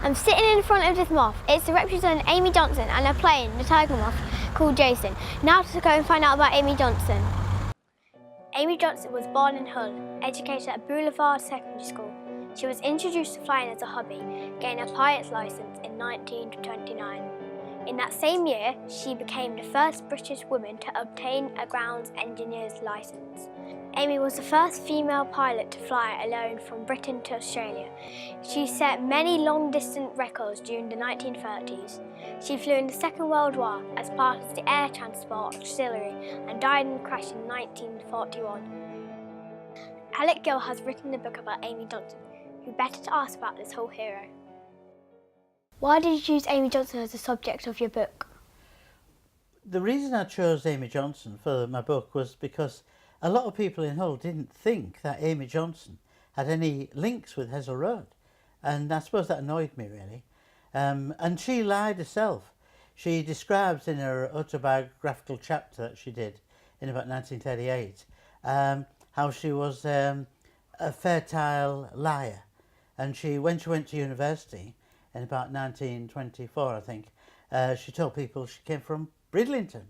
I'm sitting in front of this moth. It's the representative Amy Johnson and a plane, the tiger moth, called Jason. Now to go and find out about Amy Johnson. Amy Johnson was born in Hull, educated at Boulevard Secondary School. She was introduced to flying as a hobby, gaining a pilot's licence in 1929. In that same year, she became the first British woman to obtain a grounds engineer's licence. Amy was the first female pilot to fly alone from Britain to Australia. She set many long-distance records during the 1930s. She flew in the Second World War as part of the Air Transport Auxiliary and died in a crash in 1941. Alec Gill has written a book about Amy Johnson. Who better to ask about this whole hero? Why did you choose Amy Johnson as the subject of your book? The reason I chose Amy Johnson for my book was because a lot of people in Hull didn't think that Amy Johnson had any links with Hessle Road, and I suppose that annoyed me really. And she lied herself. She describes in her autobiographical chapter that she did in about 1938 how she was a fertile liar, and when she went to university in about 1924, I think, she told people she came from Bridlington.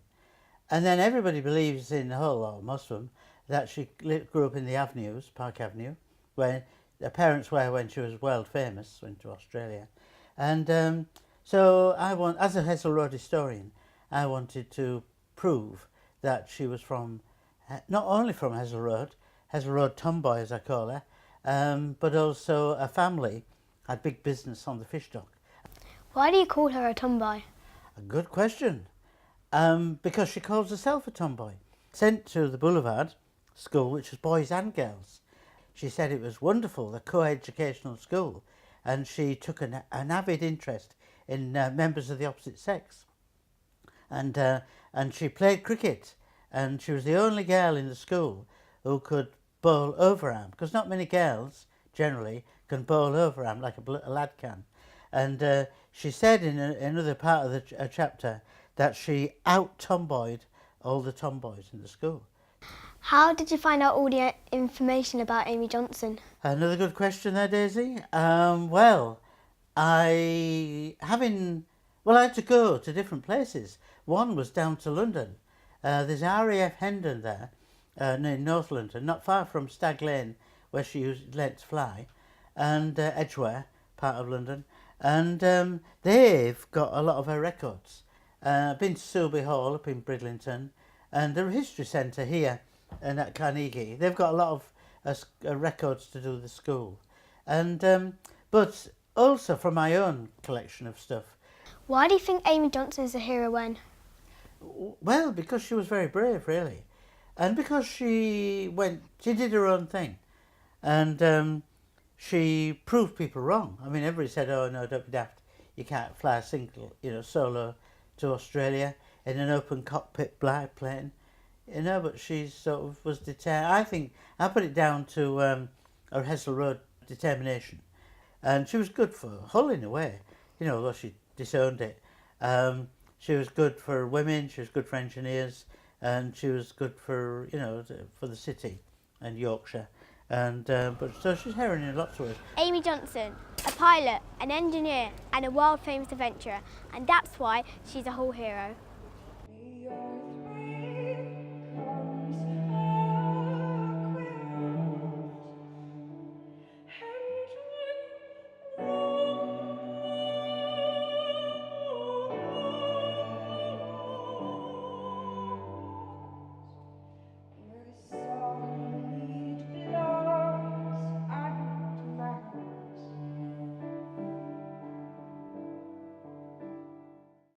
And then everybody believes in Hull, or most of them, that she grew up in the avenues, Park Avenue, where her parents were when she was world famous, went to Australia. And so as a Hessle Road historian, I wanted to prove that she was from, not only from Hessle Road tomboy as I call her, but also a family had big business on the fish dock. Why do you call her a tomboy? A good question. Because she calls herself a tomboy. Sent to the Boulevard School, which was boys and girls. She said it was wonderful, the co-educational school, and she took an avid interest in members of the opposite sex. And she played cricket, and she was the only girl in the school who could bowl overarm, because not many girls generally can bowl overarm like a lad can. And she said in another part of the chapter that she out-tomboyed all the tomboys in the school. How did you find out all the information about Amy Johnson? Another good question there, Daisy. Well, I had to go to different places. One was down to London. There's RAF Hendon there, near North London, not far from Stag Lane, where she learnt to fly, and Edgware, part of London. And they've got a lot of her records. I've been to Soulby Hall up in Bridlington, and the History Centre here and at Carnegie. They've got a lot of records to do with the school. And but also from my own collection of stuff. Why do you think Amy Johnson is a hero when? Well, because she was very brave, really. And because she did her own thing. And she proved people wrong. I mean, everybody said, oh no, don't be daft. You can't fly a single, solo to Australia in an open cockpit plane. But she sort of was determined. I think I put it down to her Hessle Road determination. And she was good for Hull in a way, though she disowned it. She was good for women, she was good for engineers, and she was good for, for the city and Yorkshire. And so she's heroine in lots of ways. Amy Johnson, a pilot, an engineer, and a world famous adventurer, and that's why she's a whole hero.